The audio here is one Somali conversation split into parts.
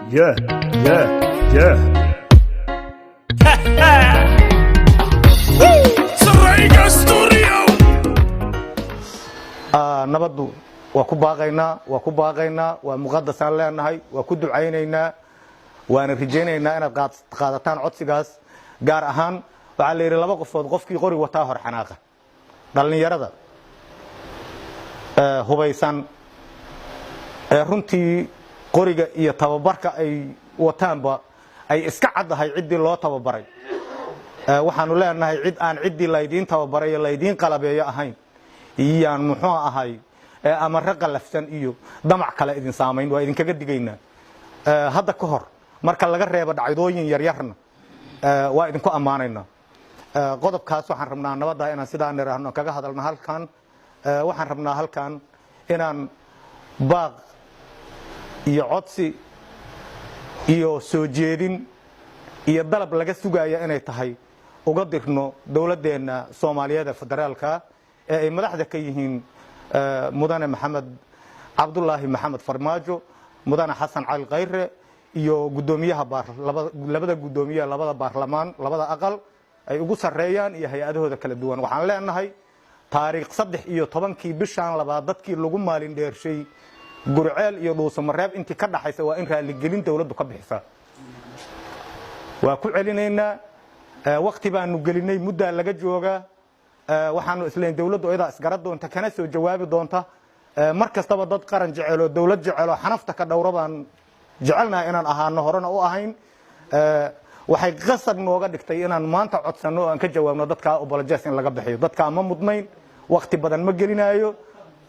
Yeah, yeah, yeah. Sarayga Studio. nabadu waa ku baaqaynaa waa muqadasaan leenahay waa ku ducaynaynaa waana rajaynaynaa inaad qaadataan codsigaas gaar ahaan waxa la yiri laba qofood qofkii qori wataa hor xanaaqa dhalinyarada hubaysan runtii qoriga iyo tababarka ay wataanba ay iska cadahay cidii loo tababaray waxaanu leenahay cid aan cidii laydiin tababaray iyo laydiin qalabeeyo ahayn iyaan muxuu ahay ama raqalafsan iyo damac kale idin saameyn waa idin kaga digaynaa hadda ka hor marka laga reebo dhacdooyin yar yarna waa idin ku amaanaynaa qodobkaas waxaan rabnaa nabadda inaan sidaan niraahno kaga hadalno halkan waxaan rabnaa halkan inaan baaq iyo codsi iyo soo jeedin iyo dalab laga sugaya inay tahay uga dirno dawladeena Soomaaliyeed federaalka ee ay madaxda ka yihiin mudane maxamed cabdullaahi maxamed farmaajo mudane xasan cali khayre iyo gudoomiyaha labada gudoomiye labada baarlamaan labada aqal ay ugu sareeyaan iyo hay'adahooda kala duwan waxaan leenahay taariikh 13 bishan labaad dadkii lagu maalin dheershay gurceel iyo dhuusamareeb intii ka dhaxaysa waa in raali gelin dawladdu ka bixisaa waa ku celinaynaa waqti baanu gelinay muddo laga jooga waxaanu isleen dawladdu iyada isgarad doonta kana soo jawaabi doonta markastaba dad qaran jecel oo dawlad jecel oo xanafta ka dhowr baan jecelnahay inaan ahaano horena u ahayn waxay qasab nooga dhigtay inaan maanta codsano oo aan ka jawaabno dadka apologies in laga bixiyo dadka ma mudnayn waqti badan ma gelinayo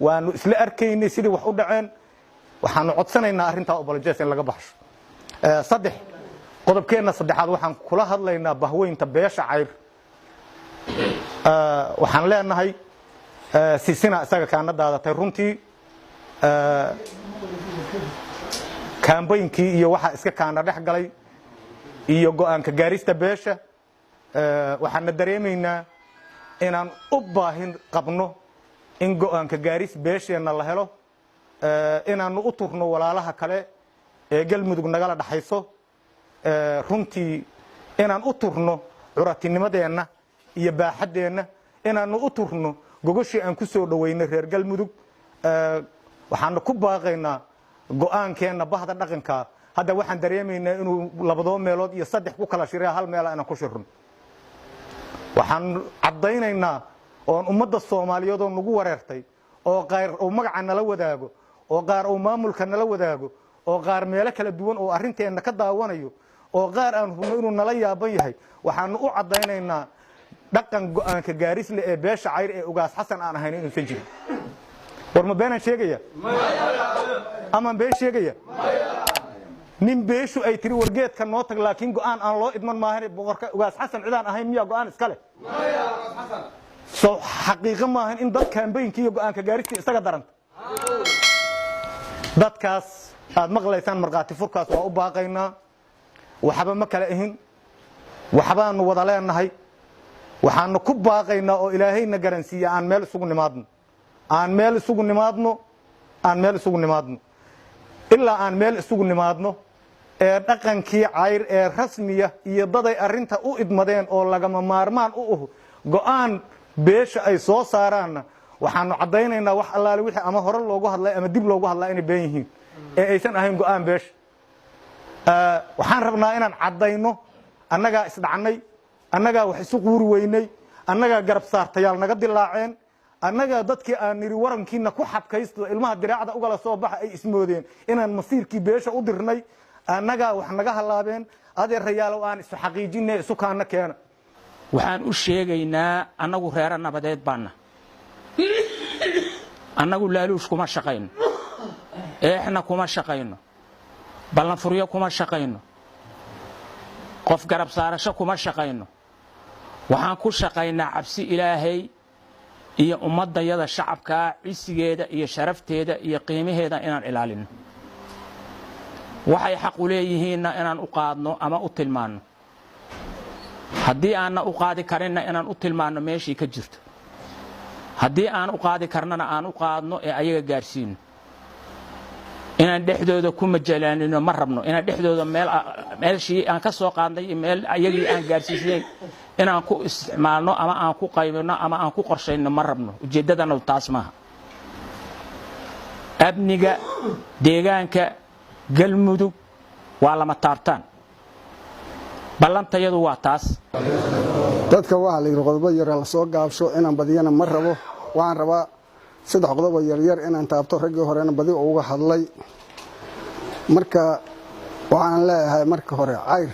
waanu isla arkaynay sidii wax u dhaceen waxaanu codsanaynaa arinta apologies in laga baxsho saddex qodobkeena saddexaad waxaan kula hadlaynaa bahweynta beesha cayr waxaan leenahay sisina isaga kaana daadatay runtii kaambaynkii iyo waxa iska kaana dhex galay iyo go'aanka gaarista beesha waxaan dareemaynaa inaan u baahin qabno in go'aanka gaaris beesheena la helo inaanu u turno walaalaha kale ee galmudug nagala dhaxayso runtii inaan u turno curatinimadeena iyo baaxadeena inaanu u turno gogoshii aan ku soo dhaweynay reer galmudug waxaan ku baaqaynaa go'aankeena bahda dhaqanka hadda waxaan dareemaynaa inuu labadoo meelood iyo saddex ku kala shiray hal meel aan ku shirno waxaan cadaynaynaa oo ummadda Soomaaliyeed oo nagu wareertay oo qaar oo magaca nala wadaago oo qaar oo maamulka nala wadaago oo qaar meelo kala duwan oo arinteena ka daawanayo oo qaar aan hubno inuu nala yaaban yahay waxaan u cadaynaynaa dhaqan go'aanka gaaris leh ee beesha cayr ee ugaas xasan aan ahayn inuu san jirin warma beenan sheegaya ama been sheegaya nin beeshu ay tiri wargeedka noo tag laakiin go'aan aan loo idman maahan boqorka ugaas xasan cidaan ahayn miya go'aan iska leh soo xaqiiqo maahan in dad kaambaynkii iyo go'aanka gaarista isaga daranta dadkaas aad maqlaysaan marqaati furkaas waa u baaqaynaa waxba ma kala ahin waxbaanu wada leenahay waxaanu ku baaqaynaa oo ilaahayna garansiiya aan meel isugu nimaadno ilaa aan meel isugu nimaadno ee dhaqankii cayr ee rasmiya iyo daday arinta u idmadeen oo lagama maarmaan u ah go'aan beesha ay soo saaraan waxaanu cadaynaynaa wax allaale wixii ama hore loogu hadlay ama dib loogu hadlay inay been yihiin ee aysan ahayn go'aan beesha waxaan rabnaa inaan cadayno annaga isdhacnay annaga wax isu quuri weynay annaga garab saartayaal naga dilaaceen annaga dadkii aan niri warankiina ku xabkaysto ilmaha diraacada uga la soo baxa ay ismoodeen inaan masiirkii beesha u dirnay annaga wax naga halaabeen adeerayaal aan isu xaqiijinay isu kaana keena waxaan u sheegaynaa annagu reer nabadeed baana annagu laaluush kuma shaqayno eexna kuma shaqayno ballan furiyo kuma shaqayno qof garab saarasho kuma shaqayno waxaan ku shaqaynaa cabsi ilaahay iyo ummadayada shacabka cisigeeda iyo sharafteeda iyo qiimaheeda inaan ilaalino waxay xaq u leeyihiinna inaan u qaadno ama u tilmaano haddii aanna u qaadi karinna inaan u tilmaano meeshii ka jirto haddii aan u qaadi karnana aan u qaadno ee ayaga gaarsiino inaan dhexdooda ku majalaanino ma rabno inaan dhexdooda meelshii aan ka soo qaadnay meel ayagii aan gaarsiisnay inaan ku isticmaalno ama aan ku qaybino ama aan ku qorshayno ma rabno ujeeddadana taas maaha amniga deegaanka galmudug waa lama taartaan ballantayadu waa taas dadka waxa la yiri qodobo yar la soo gaabsho inaan badiyana ma rabo waan rabaa saddex qodobo yar inaan taabto ragii horena badi uga hadlay marka waxaan leeyahay marka hore cayr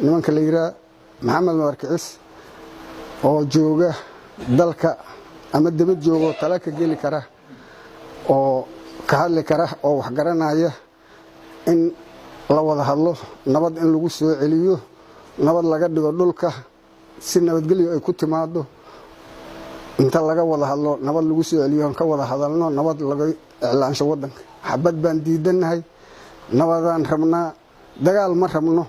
nimanka la yiraahdo maxamed markiis oo jooga dalka ama dibad joogo tala ka gali kara oo ka hadli kara oo wax garanaya in la wada hadlo nabad in lagu soo celiyo nabad laga dhigo dhulka si nabadgelyo ay ku timaado inta laga wada hadlo nabad lagu soo celiyo ka wada hadalno nabad laga iclaansho wadanka xabad baan diidanahay nabadaan rabnaa dagaal ma rabno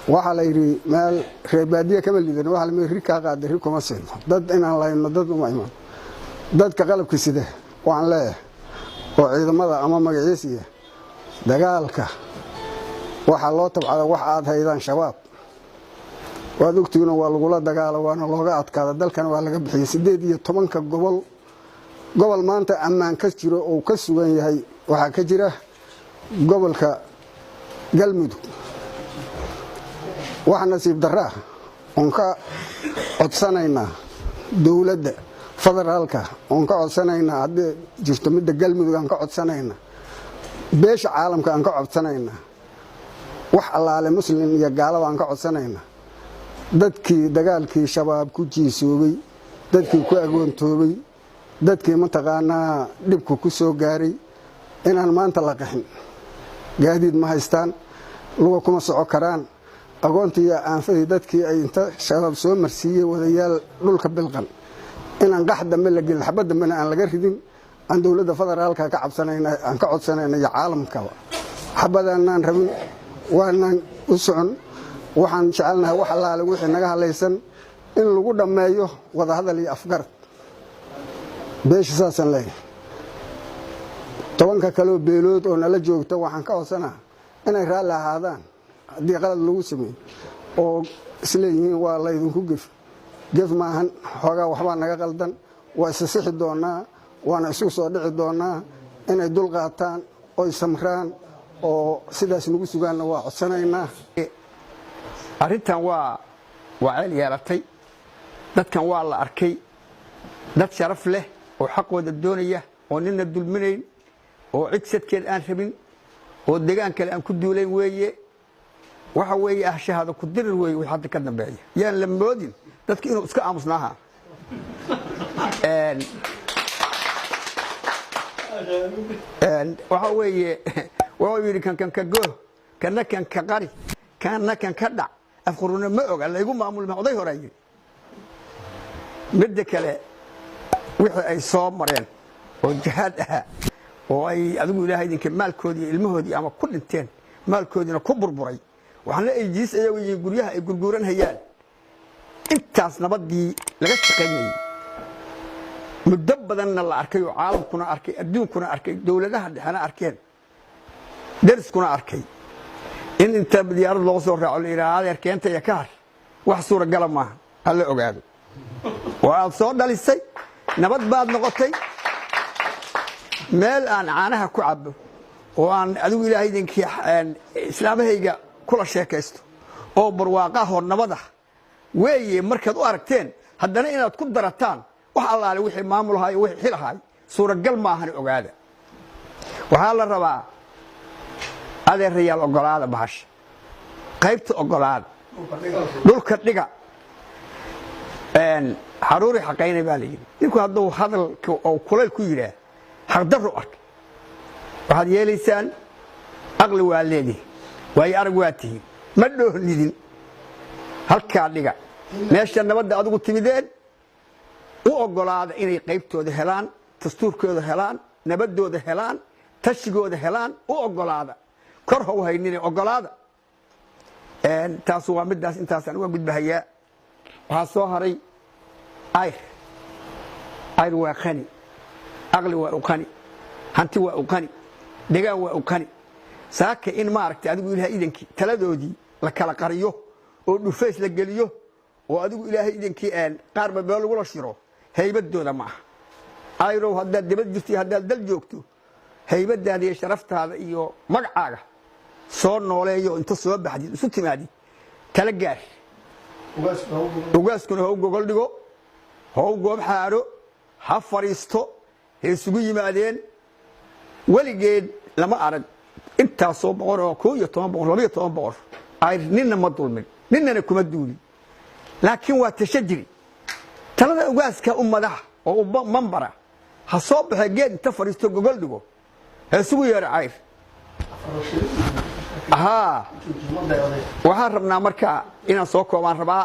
waxa la yiri meel reebaadiye kama liidan waxa la meeri ka qaaday rikoma seen dad inaan laayno dad uma iman dadka qalabka sida waan leeyahay oo ciidamada ama magaciisiga dagaalka waxa loo tabcada wax aad haydaan shabaab waad ogtiina waa lagu la dagaalo waana looga adkaada dalkan waa laga bixiyay 18 gobol maanta ammaan ka jiro oo ka sugan yahay waxa ka jira gobolka galmudug waxa nasiib daraa on ka codsanayna dawladda federaalka on ka codsanayna hadii jirto midda galmudug aan ka codsanayna beesha caalamka aan ka codsanayna wax allaale muslim iyo gaalada aan ka codsanayna dadkii dagaalkii shabaab ku jiisoobay dadkii ku agoontoobay dadkii mataqaanaa dhibku ku soo gaaray inaan maanta la qaxin gaadiid ma haystaan luga kuma soco karaan agoontii aanfay dadkii ay inta shabaab soo marsiiyay wadayaal dhulka bilqan inaan qax dambe la gelin xabad dambe aan laga ridin aan dawladda federaalka ka cabsanayna aan ka codsanayna iyo caalamka xabadaan rabin waan u socon waxaan jecelnahay wax allaale wixii naga halaysan in lagu dhameeyo wada hadal iyo afgar beesha saasan leeyahay tobanka kale beelood oo nala joogta waxaan ka codsanaa inay raali ahaadaan haddii qalad lagu sameeyo oo isleeyihiin waa la idinku gef maahan xoogaa waxbaa naga qaldan waa isa sixi doonaa waana isu soo dhici doonaa inay dul qaataan oo samraan oo sidaas nagu sugaanna waa codsanaynaa arrintan waa ceel yeelatay dadkan waa la arkay dad sharaf leh oo xaqooda doonaya oo ninna dulminayn oo cid sadkeed aan rabin oo deegaan kale aan ku duulayn weeye waxa weeye shahaado ku dirir weeye wixii hadda ka dambeeya yaan la moodin dadka inuu iska aamusnaaha waxa weeye wuxuu yidhi kan ka gooh kana kan ka qari kana kan ka dhac afquruna ma oga laygu maamulma oday hore yiri midda kale wixii ay soo mareen oo jihaad ah oo ay adigu ilaahay idinka maalkoodii ilmahoodii ama ku dhinteen maalkoodina ku burburay waxna ay jiis ayagu yihiin guryaha ay gurguuran hayaan intaas nabadii laga shaqeeyay muddo badanna la arkay oo caalamkuna arkay adduunkuna arkay dawladaha dhexana arkeen dariskuna arkay in inta diyaarad loo soo raaco ilaa adeerkeenta iyo kaar wax suura gal ma alla ogaado waa soo dhalisay nabad baad noqotay meel aan caanaha ku cabo oo aan adigu ilaahay idinkii islaamahayga kula sheekaysto oo barwaaqa hor nabada weeye markaad u aragteen haddana inaad ku darataan wax allaale wixii maamulahay wixii xilahay suura gal ma ahan ogaada waxa la rabaa adeerayaal ogolaada bahash qaybta ogolaada dhulka dhiga xaruuri xaqaynay baa leeyahay ninku hadduu hadalka oo kulay ku yiraa xaqdarro ark waxaad yeelaysaan aqli waa leedahay way arag waa tihiin ma dhoolidin halkaa dhiga meesha nabadda adigu timideen u ogolaada inay qaybtooda helaan dastuurkooda helaan nabadooda helaan tashigooda helaan u ogolaada kor ha u haynina ogolaada taas waa midaas intaasaan uga gudbahayaa waxaa soo haray ayr waa qani aqli waa u qani hanti waa u qani degaan waa ukani saaka in maaragtay adigu ilaahay idankii taladoodii la kala qariyo oo dhufays la geliyo oo adigu ilaahay idankii qaarba meel lagu la shiro haybadooda ma aha ayrow haddaad dibad jirtay haddaad dal joogto haybadaada iyo sharaftaada iyo magacaaga soo nooleeyo inta soo baxdid isu timaadid tala gaar ugaaskuna ha u gogol dhigo ha u goob xaaro ha fariisto ha isugu yimaadeen weligeed lama arag intaasoo boqor oo 11 boqor 12 boqor ay ninna ma dulmin ninnana kuma duulin laakiin waa tashajiri talada ugaaska ummadaha oo manbara ha soo baxay geed inta fariisto gogol dhigo ha isugu yeero ayr waxaan rabnaa markaa inaan soo koobaan rabaa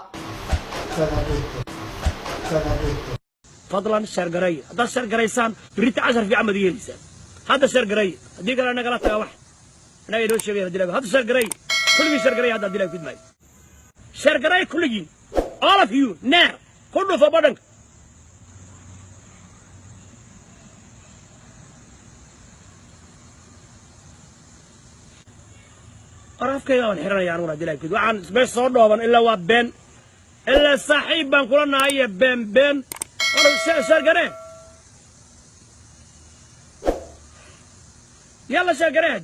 fadlan shargaray hadda shargaraysaan birita 10 fi amad yeelisaan hadda shargaray hadii kale naga la taga wax anaga inoo sheegay hadii hadda shargaray kulli shargaray hadda dilay fidmay shargaray kulli all of you now kullu fa badan arafkayga waan xiranayaan una dilay fid waxaan isbay soo dhooban ilaa waa been ilaa saaxiib baan kula nahay been شرقرين يلا شرقرين